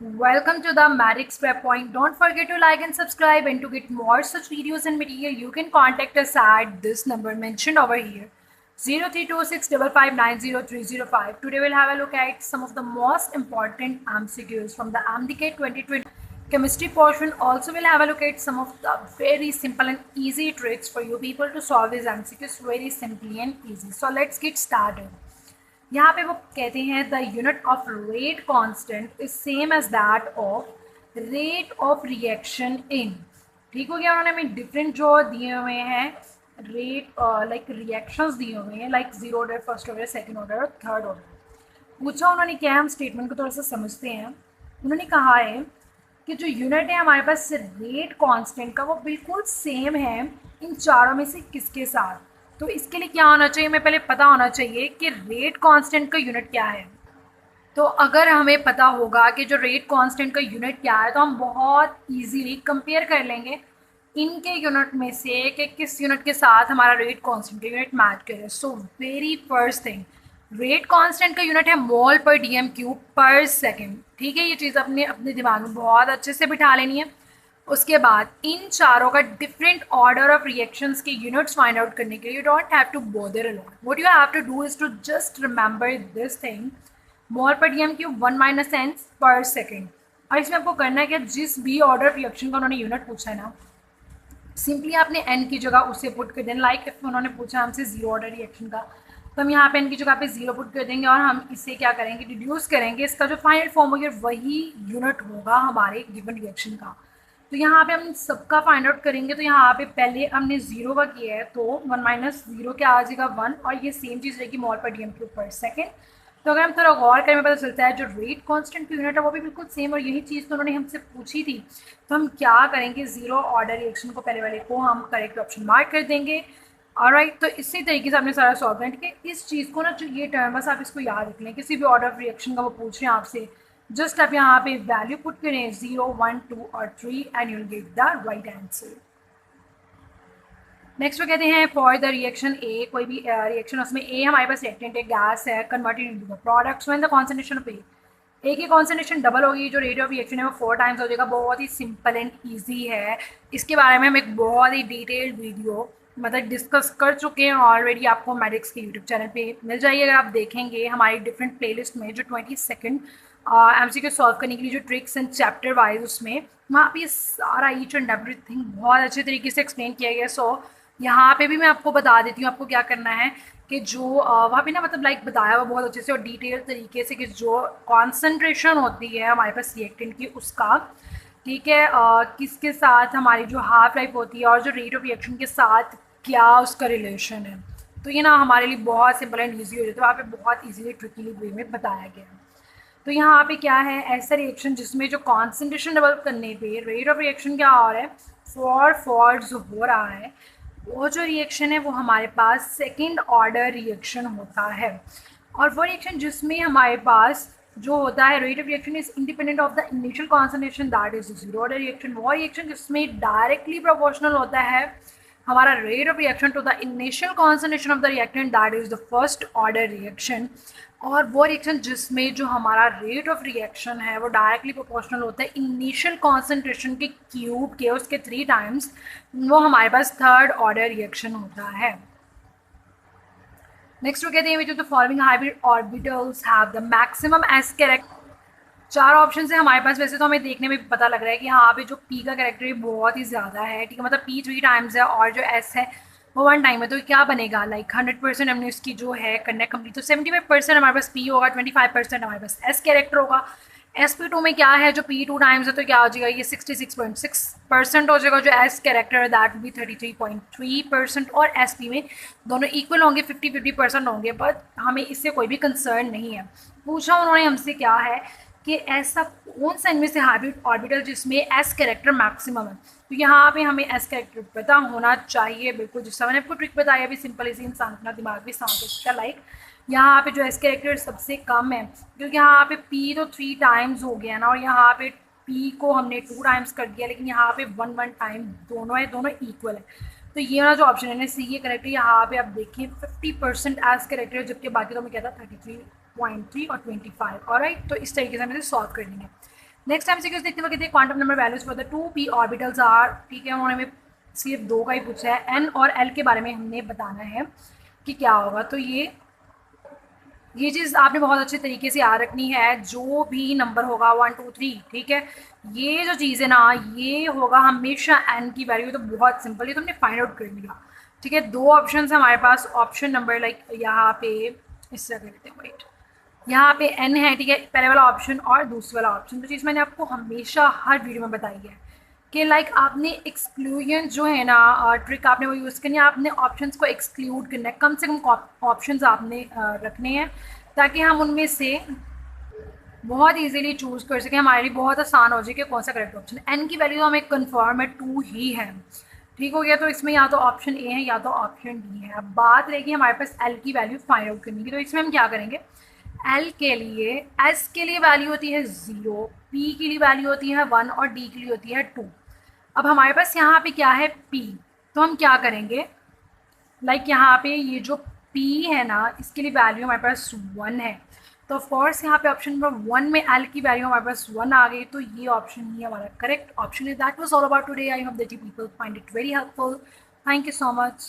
Welcome to the Marix Prep Point. Don't forget to like and subscribe, and to get more such videos and material, you can contact us at this number mentioned over here, 0326559030. Today we'll have a look at some of the most important MCQs from the MDK 2020 chemistry portion. Also we'll have a look at some of the very simple and easy tricks for you people to solve these MCQs very simply and easy. So let's get started. यहाँ पे वो कहते हैं the unit of rate constant is same as that of rate of reaction in. ठीक हो गया। उन्होंने हमें डिफरेंट जो दिए हुए हैं रेट लाइक रिएक्शंस दिए हुए हैं, like zero order, first order, second order और थर्ड ऑर्डर। पूछा उन्होंने क्या है, हम स्टेटमेंट को थोड़ा सा समझते हैं। उन्होंने कहा है कि जो यूनिट है हमारे पास रेट कांस्टेंट का, वो बिल्कुल सेम है इन चारों में से किसके साथ। तो इसके लिए क्या होना चाहिए, हमें पहले पता होना चाहिए कि रेट कांस्टेंट का यूनिट क्या है। तो अगर हमें पता होगा कि जो रेट कांस्टेंट का यूनिट क्या है, तो हम बहुत इजीली कंपेयर कर लेंगे इनके यूनिट में से कि किस यूनिट के साथ हमारा रेट कांस्टेंट का यूनिट मैच करे। So very first thing, rate constant का यूनिट है मोल पर डीएम क्यूब पर सेकेंड। ठीक है, ये चीज़ अपने दिमाग में बहुत अच्छे से बिठा लेनी है। उसके बाद इन चारों का डिफरेंट ऑर्डर ऑफ रिएक्शंस के यूनिट्स फाइंड आउट करने के लिए you don't have to bother a lot. What you have to do is to just remember this thing, mole पर डीएम क्यूब 1 - n पर सेकेंड। और इसमें आपको करना है कि जिस भी ऑर्डर रिएक्शन का उन्होंने यूनिट पूछा है ना, सिंपली आपने n की जगह उसे पुट कर देना। लाइक इफ उन्होंने पूछा हमसे जीरो ऑर्डर रिएक्शन का, तो हम यहाँ पे n की जगह पे जीरो पुट कर देंगे और हम इसे क्या करेंगे, डिड्यूस करेंगे। इसका जो फाइनल फॉर्म होगा वही यूनिट होगा हमारे गिवन रिएक्शन का। तो यहाँ पे हम सबका फाइंड आउट करेंगे। तो यहाँ पे पहले हमने जीरो का किया है, तो 1 - 0 क्या आ जाएगा 1, और ये सेम चीज़ रहेगी मोल पर डीएम क्यूब पर सेकेंड। तो अगर हम थोड़ा गौर करें, पता चलता है जो रेट कांस्टेंट की यूनिट है वो भी बिल्कुल सेम, और यही चीज़ तो उन्होंने हमसे पूछी थी। तो हम क्या करेंगे, जीरो ऑर्डर रिएक्शन को पहले वाले को हम करेक्ट ऑप्शन मार्क कर देंगे। ऑलराइट, तो इसी तरीके से आपने सारा सॉल्व करना कि इस चीज़ को ना, जो ये टर्म बस आप इसको याद रख लें। किसी भी ऑर्डर ऑफ रिएक्शन का वो पूछ रहे हैं आपसे, जस्ट आप यहाँ पे वैल्यू पुट करें 0, 1, 2 और 3 and you'll get the right answer. Next वो कहते हैं फॉर द रिएक्शन ए, कोई भी रिएक्शन उसमें ए हमारे पास रिएक्टेंट है, गैस है, converted into the products when the concentration of A की कॉन्सेंट्रेशन डबल होगी, जो रेट ऑफ रिएक्शन है वो 4 टाइम्स हो जाएगा। बहुत ही सिंपल एंड ईजी है। इसके बारे में हम एक बहुत ही डिटेल्ड वीडियो मतलब डिस्कस कर चुके हैं ऑलरेडी, आपको मैडिक्स के यूट्यूब चैनल पे मिल जाएगी। अगर आप देखेंगे हमारी डिफरेंट प्लेलिस्ट में जो 22nd MCQ सॉल्व करने के लिए जो ट्रिक्स एंड चैप्टर वाइज, उसमें वहाँ पे सारा ईच एंड एवरीथिंग बहुत अच्छे तरीके से एक्सप्लेन किया गया। सो यहाँ पे भी मैं आपको बता देती हूँ आपको क्या करना है कि जो वहाँ पे ना मतलब लाइक बताया हुआ बहुत अच्छे से और डिटेल तरीके से कि जो कॉन्सेंट्रेशन होती है हमारे पास रिएक्टेंट की उसका, ठीक है, किसके साथ हमारी जो हाफ लाइफ होती है और जो रेट ऑफ रिएक्शन के साथ क्या उसका रिलेशन है। तो ये ना हमारे लिए बहुत सिंपल एंड ईजी हो जाता है, वहाँ पे बहुत ईजीली ट्रिकीली वे में बताया गया है। तो यहाँ पे क्या है, ऐसा रिएक्शन जिसमें जो कॉन्सेंट्रेशन डेवलप करने पे रेट ऑफ रिएक्शन क्या हो रहा है, फॉर जो हो रहा है, वो जो रिएक्शन है वो हमारे पास सेकेंड ऑर्डर रिएक्शन होता है। और वो रिएक्शन जिसमें हमारे पास जो होता है rate of reaction is independent of the initial concentration, that is zero order reaction. वो रिएक्शन जिसमें डायरेक्टली प्रोपोर्शनल होता है हमारा rate of reaction to the initial concentration of the reactant, that is the first order reaction. और वो reaction जिसमें जो हमारा रेट ऑफ रिएक्शन है वो डायरेक्टली प्रोपोर्शनल होता है इनिशियल कॉन्सेंट्रेशन के क्यूब के, उसके 3 टाइम्स, वो हमारे पास थर्ड ऑर्डर रिएक्शन होता है। नेक्स्ट वो कहते हैं which of the following hybrid orbitals have the maximum S character. 4 option है हमारे पास। वैसे तो हमें देखने में पता लग रहा है कि यहाँ पे जो पी का कैरेक्टर बहुत ही ज़्यादा है, ठीक है, मतलब पी 3 टाइम्स है और जो एस है वो 1 टाइम है। तो क्या बनेगा, लाइक 100% हमने उसकी जो है करना कंप्लीट, तो 75% हमारे पास पी होगा, 25% हमारे पास एस कैरेक्टर होगा। SP2 में क्या है, जो पी 2 टाइम्स है, तो क्या हो जाएगा, ये 66.6% हो जाएगा। जो एस कैरेक्टर है दैट भी 33.3%, और SP में दोनों इक्वल होंगे, 50-50% होंगे, बट हमें इससे कोई भी कंसर्न नहीं है। पूछा उन्होंने हमसे क्या है कि ऐसा कौन सा इनमें से हाइब्रिड ऑर्बिटल जिसमें एस कैरेक्टर मैक्सिमम है। तो यहाँ पे हमें एस कैरेक्टर पता होना चाहिए बिल्कुल, जिससे मैंने आपको ट्रिक बताया अभी, सिंपल इसी इंसान अपना दिमाग भी शांत हो सकता है। लाइक यहाँ पे जो एस कैरेक्टर सबसे कम है, क्योंकि यहाँ पे पी तो 3 टाइम्स हो गया ना, और यहाँ पे पी को हमने 2 टाइम्स कर दिया, लेकिन यहाँ पे 1 टाइम दोनों है, दोनों इक्वल है। तो ये वाला जो ऑप्शन है ना, सी ये करेक्टर, यहाँ पे आप देखिए 50% एस कैरेक्टर, जबकि बाकी तो मैं कहता 33.3 और 25। ऑलराइट, तो इस तरीके से हम इसे सॉल्व कर लेंगे। नेक्स्ट एमसीक्यूज देखते हुए कहते हैं quantum number values for the 2p orbitals are, ठीक है, उन्होंने हमें सिर्फ 2 का ही पूछा है, n और l के बारे में हमने बताना है कि क्या होगा। तो ये चीज़ आपने बहुत अच्छे तरीके से याद रखनी है। जो भी नंबर होगा 1 2 3, ठीक है, ये जो चीज़ है ना, ये होगा हमेशा n की वैल्यू। तो बहुत सिंपल, ये तो हमने फाइंड आउट कर लिया, ठीक है। 2 ऑप्शन है हमारे पास, ऑप्शन नंबर लाइक यहाँ पे इस तरह करते हैं, वेट, यहाँ पे n है, ठीक है, पहले वाला ऑप्शन और दूसरा वाला ऑप्शन। तो चीज़ मैंने आपको हमेशा हर वीडियो में बताई है कि लाइक आपने एक्सक्लूजन जो है ना ट्रिक आपने वो यूज़ करनी है, आपने ऑप्शंस को एक्सक्लूड करना है, कम से कम ऑप्शंस आपने रखने हैं ताकि हम उनमें से बहुत इजीली चूज़ कर सकें, हमारे लिए बहुत आसान हो जाए कि कौन सा करेक्ट ऑप्शन। एन की वैल्यू हमें कन्फर्म है 2 ही है, ठीक हो गया। तो इसमें या तो ऑप्शन ए है या तो ऑप्शन डी है। अब बात रहेगी हमारे पास एल की वैल्यू फाइंड आउट करने की। तो इसमें हम क्या करेंगे, एल के लिए, एस के लिए वैल्यू होती है 0, पी के लिए वैल्यू होती है 1 और डी के लिए होती है 2। अब हमारे पास यहाँ पे क्या है, पी, तो हम क्या करेंगे, लाइक यहाँ पे ये जो पी है ना, इसके लिए वैल्यू हमारे पास 1 है। तो ऑफकोर्स यहाँ पे ऑप्शन नंबर 1 में एल की वैल्यू हमारे पास 1 आ गई, तो ये ऑप्शन ही हमारा करेक्ट ऑप्शन है। That was all about today. I hope that you people find it very helpful. Thank you so much.